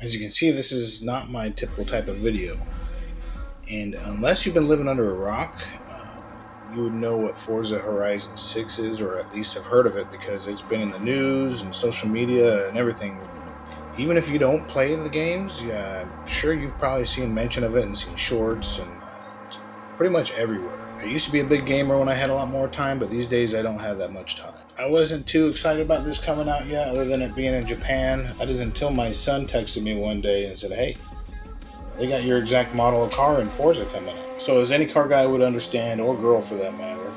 As you can see, this is not my typical type of video. And unless you've been living under a rock, you would know what Forza Horizon 6 is, or at least have heard of it because it's been in the news and social media and everything. Even if you don't play the games, yeah, I'm sure you've probably seen mention of it and seen shorts, and it's pretty much everywhere. I used to be a big gamer when I had a lot more time, but these days I don't have that much time. I wasn't too excited about this coming out yet, other than it being in Japan. That is until my son texted me one day and said, "Hey, they got your exact model of car in Forza coming out." So, as any car guy would understand, or girl for that matter,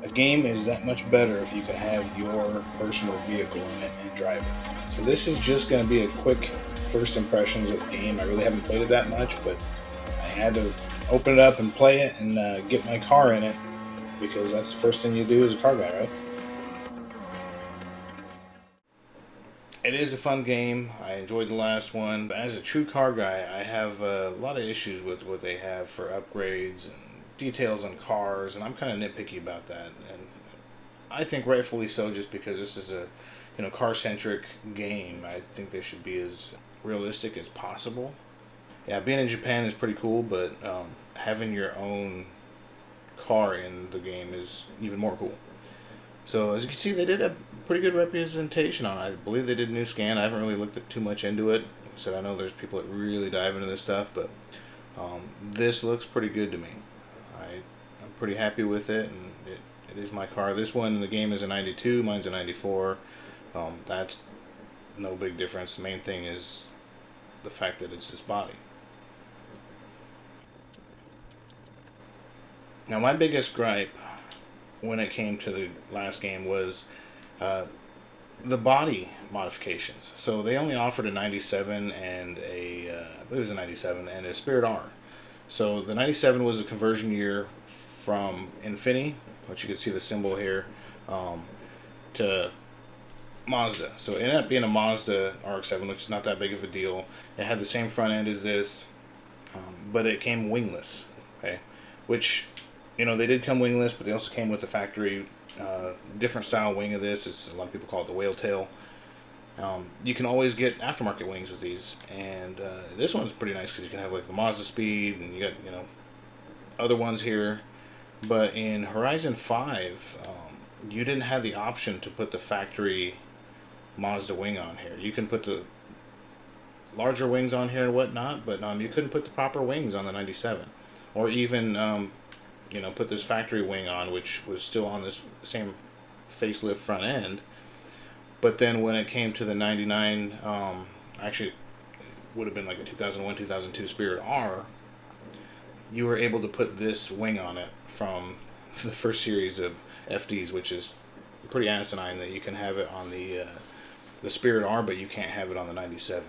a game is that much better if you can have your personal vehicle in it and drive it. So this is just going to be a quick first impressions of the game. I really haven't played it that much, but I had to open it up and play it and get my car in it because that's the first thing you do as a car guy, right? It is a fun game. I enjoyed the last one. But as a true car guy, I have a lot of issues with what they have for upgrades and details on cars, and I'm kind of nitpicky about that. And I think rightfully so, just because this is a car centric game. I think they should be as realistic as possible. Yeah, being in Japan is pretty cool, but having your own car in the game is even more cool. So as you can see, they did a pretty good representation on it. I believe they did a new scan. I haven't really looked at too much into it. So I know there's people that really dive into this stuff, but this looks pretty good to me. I'm pretty happy with it, and it is my car. This one in the game is a 92. Mine's a 94. That's no big difference. The main thing is the fact that it's this body. Now, my biggest gripe when it came to the last game was uh, the body modifications. So they only offered a 97 and I believe it was a 97 and a Spirit R. So the 97 was a conversion year from Infinity, which you can see the symbol here, um, to Mazda. So it ended up being a Mazda RX-7, which is not that big of a deal. It had the same front end as this, but it came wingless. Okay, which they did come wingless, but they also came with the factory different style wing of this. It's a lot of people call it the whale tail. You can always get aftermarket wings with these, and this one's pretty nice because you can have like the Mazda Speed, and you got other ones here. But in Horizon 5, you didn't have the option to put the factory Mazda wing on here. You can put the larger wings on here and whatnot, but you couldn't put the proper wings on the 97, or even put this factory wing on, which was still on this same facelift front end. But then when it came to the 99, actually it would have been like a 2001, 2002 Spirit R, you were able to put this wing on it from the first series of FDs, which is pretty asinine that you can have it on the Spirit R, but you can't have it on the 97.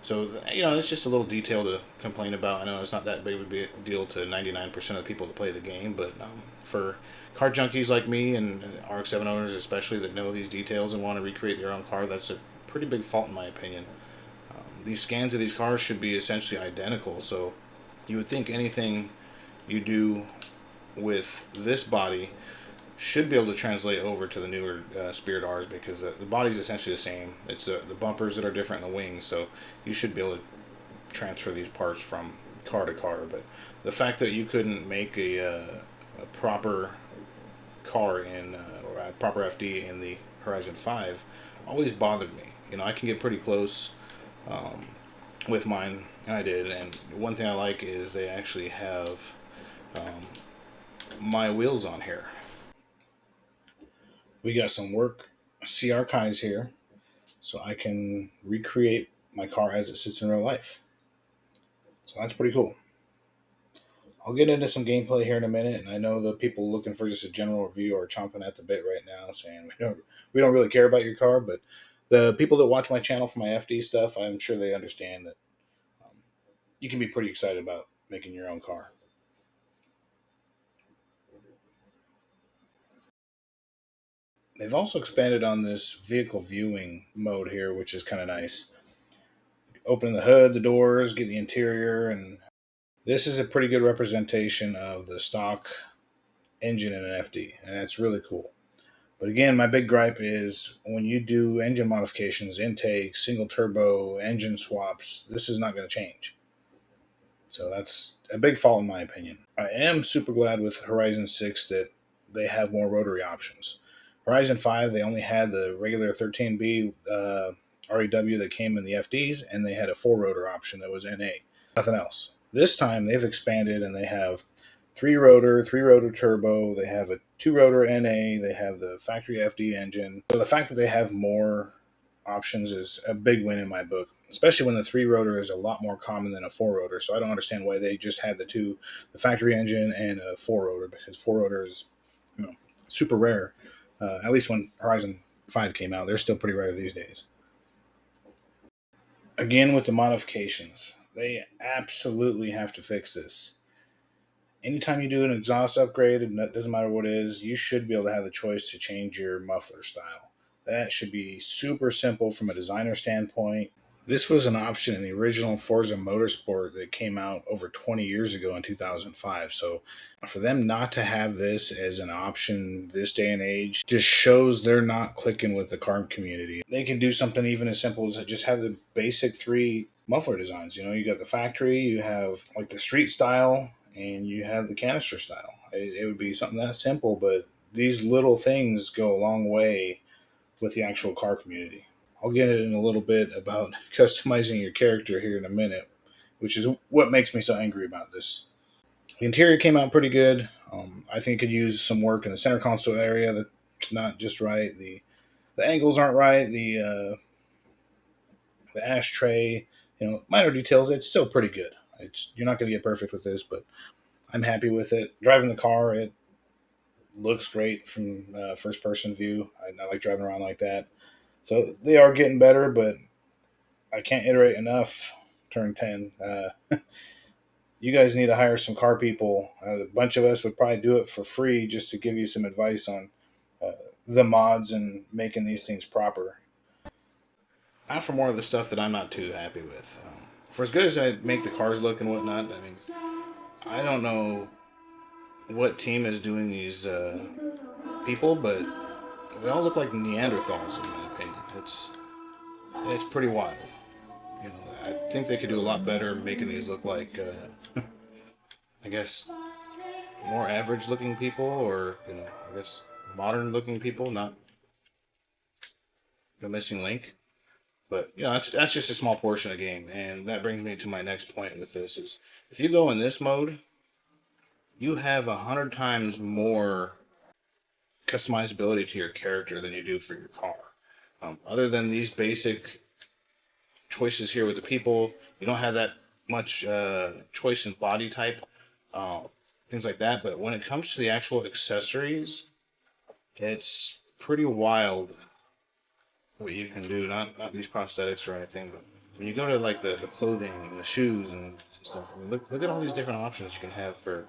So, it's just a little detail to complain about. I know it's not that big of a deal to 99% of the people that play the game, but for car junkies like me and RX-7 owners especially that know these details and want to recreate their own car, that's a pretty big fault in my opinion. These scans of these cars should be essentially identical, so you would think anything you do with this body should be able to translate over to the newer Spirit R's, because the body's essentially the same. It's the bumpers that are different in the wings, so you should be able to transfer these parts from car to car. But the fact that you couldn't make a proper car or a proper FD in the Horizon 5 always bothered me. I can get pretty close with mine, and I did. And one thing I like is they actually have my wheels on here. We got some work C archives here, so I can recreate my car as it sits in real life. So that's pretty cool. I'll get into some gameplay here in a minute, and I know the people looking for just a general review are chomping at the bit right now, saying we don't really care about your car. But the people that watch my channel for my FD stuff, I'm sure they understand that you can be pretty excited about making your own car. They've also expanded on this vehicle viewing mode here, which is kind of nice. Opening the hood, the doors, get the interior, and this is a pretty good representation of the stock engine in an FD, and that's really cool. But again, my big gripe is when you do engine modifications, intake, single turbo, engine swaps, this is not going to change. So that's a big fault in my opinion. I am super glad with Horizon 6 that they have more rotary options. Horizon 5, they only had the regular 13B REW that came in the FDs, and they had a four rotor option that was NA. Nothing else. This time they've expanded and they have three rotor turbo, they have a two rotor NA, they have the factory FD engine. So the fact that they have more options is a big win in my book, especially when the three rotor is a lot more common than a four rotor. So I don't understand why they just had the factory engine and a four rotor, because four rotor is, you know, super rare. At least when Horizon 5 came out, they're still pretty rare these days. Again, with the modifications, they absolutely have to fix this. Anytime you do an exhaust upgrade, and it doesn't matter what it is, you should be able to have the choice to change your muffler style. That should be super simple from a designer standpoint. This was an option in the original Forza Motorsport that came out over 20 years ago in 2005. So for them not to have this as an option this day and age just shows they're not clicking with the car community. They can do something even as simple as just have the basic three muffler designs. You know, you got the factory, you have like the street style, and you have the canister style. It would be something that simple, but these little things go a long way with the actual car community. I'll get in a little bit about customizing your character here in a minute, which is what makes me so angry about this. The interior came out pretty good. I think it could use some work in the center console area. That's not just right. The angles aren't right. The ashtray, minor details. It's still pretty good. You're not going to get perfect with this, but I'm happy with it. Driving the car, it looks great from first person view. I like driving around like that. So they are getting better, but I can't iterate enough. Turn 10. You guys need to hire some car people. A bunch of us would probably do it for free just to give you some advice on uh, the mods and making these things proper. Now for more of the stuff that I'm not too happy with. For as good as I make the cars look and whatnot, I mean, I don't know what team is doing these people, but they all look like Neanderthals in my opinion. It's pretty wild. I think they could do a lot better making these look like, I guess, more average looking people, or I guess modern looking people, not the missing link. But that's just a small portion of the game, and that brings me to my next point with this: is if you go in this mode, you have 100 times more customizability to your character than you do for your car. Other than these basic choices here with the people, you don't have that much choice in body type, uh, things like that. But when it comes to the actual accessories, it's pretty wild what you can do. Not these prosthetics or anything, but when you go to like the clothing and the shoes and stuff, I mean, look at all these different options you can have for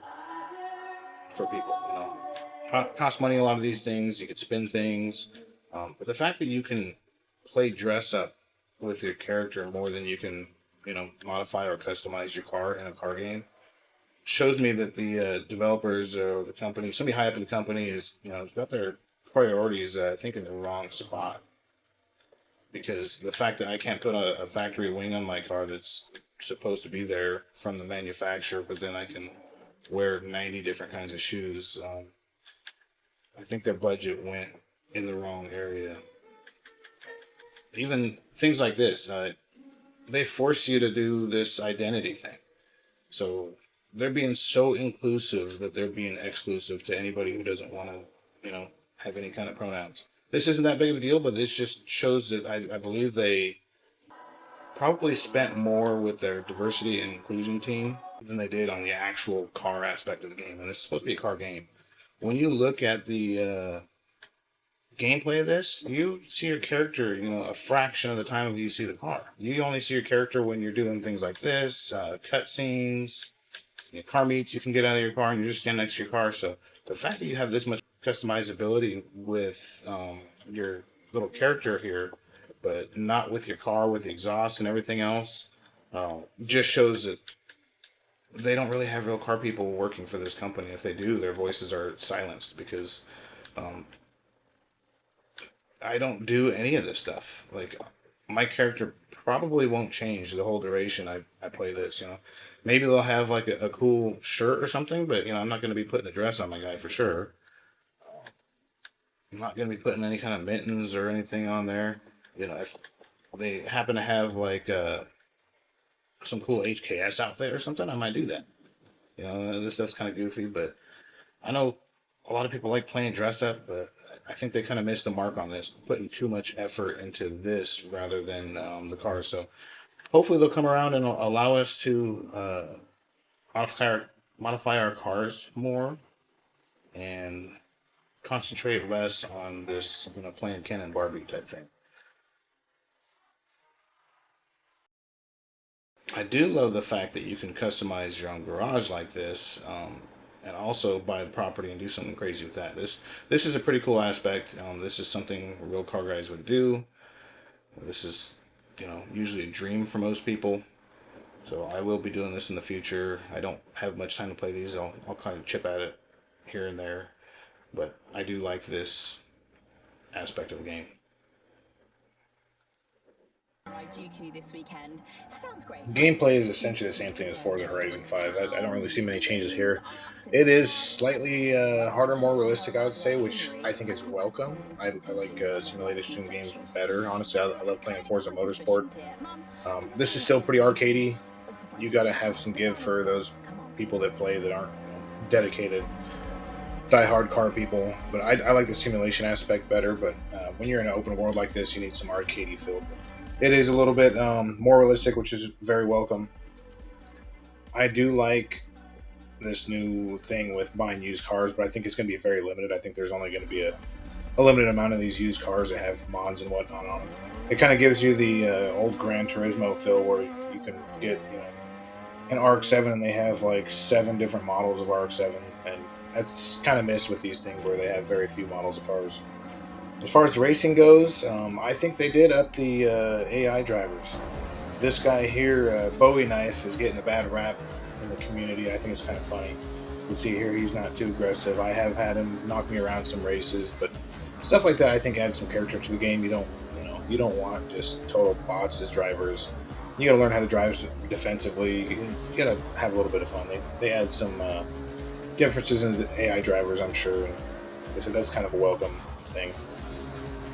people. Cost money a lot of these things. You could spin things, but the fact that you can play dress up with your character more than you can modify or customize your car in a car game shows me that the developers or the company, somebody high up in the company, is got their priorities I think in the wrong spot. Because the fact that I can't put a factory wing on my car that's supposed to be there from the manufacturer, but then I can wear 90 different kinds of shoes. I think their budget went in the wrong area. Even things like this, they force you to do this identity thing. So they're being so inclusive that they're being exclusive to anybody who doesn't want to, have any kind of pronouns. This isn't that big of a deal, but this just shows that I believe they probably spent more with their diversity and inclusion team than they did on the actual car aspect of the game. And it's supposed to be a car game. When you look at the gameplay of this, you see your character, a fraction of the time of you see the car. You only see your character when you're doing things like this, cutscenes, car meets. You can get out of your car and you just stand next to your car. So the fact that you have this much customizability with your little character here, but not with your car, with the exhaust and everything else, just shows that they don't really have real car people working for this company. If they do, their voices are silenced because I don't do any of this stuff. Like, my character probably won't change the whole duration I play this, you know. Maybe they'll have like a cool shirt or something, but I'm not going to be putting a dress on my guy for sure. I'm not going to be putting any kind of mittens or anything on there. If they happen to have like some cool HKS outfit or something, I might do that. This stuff's kind of goofy, but I know a lot of people like playing dress up, but I think they kind of missed the mark on this, putting too much effort into this rather than the cars. So hopefully they'll come around and allow us to modify modify our cars more and concentrate less on this, playing Ken and Barbie type thing. I do love the fact that you can customize your own garage like this, and also buy the property and do something crazy with that. This is a pretty cool aspect. This is something real car guys would do. This is, usually a dream for most people. So I will be doing this in the future. I don't have much time to play these. I'll kind of chip at it here and there, but I do like this aspect of the game. This weekend. Sounds great. Gameplay is essentially the same thing as Forza Horizon 5. I don't really see many changes here. It is slightly harder, more realistic, I would say, which I think is welcome. I like simulated shooting games better. Honestly, I love playing Forza Motorsport. This is still pretty arcadey. You got to have some give for those people that play that aren't dedicated, die-hard car people. But I like the simulation aspect better. But when you're in an open world like this, you need some arcadey feel. It is a little bit more realistic, which is very welcome. I do like this new thing with buying used cars, but I think it's going to be very limited. I think there's only going to be a limited amount of these used cars that have mods and whatnot on them. It kind of gives you the old Gran Turismo feel where you can get an RX-7 and they have like 7 different models of RX-7, and that's kind of missed with these things where they have very few models of cars. As far as the racing goes, I think they did up the AI drivers. This guy here, Bowie Knife, is getting a bad rap in the community. I think it's kind of funny. You can see here he's not too aggressive. I have had him knock me around some races, but stuff like that I think adds some character to the game. You don't want just total bots as drivers. You got to learn how to drive defensively. You got to have a little bit of fun. They add some differences in the AI drivers, I'm sure. And so that's kind of a welcome thing.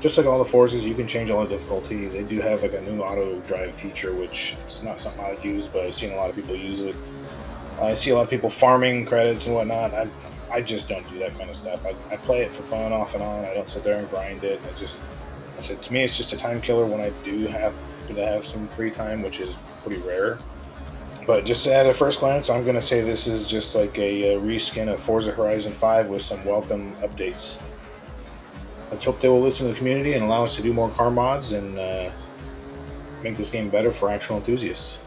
Just like all the Forzas, you can change all the difficulty. They do have like a new auto drive feature, which it's not something I'd use, but I've seen a lot of people use it. I see a lot of people farming credits and whatnot. I just don't do that kind of stuff. I play it for fun, off and on. I don't sit there and grind it. I said, to me, it's just a time killer when I do happen to have some free time, which is pretty rare. But just at a first glance, I'm going to say this is just like a reskin of Forza Horizon 5 with some welcome updates. Let's hope they will listen to the community and allow us to do more car mods and make this game better for actual enthusiasts.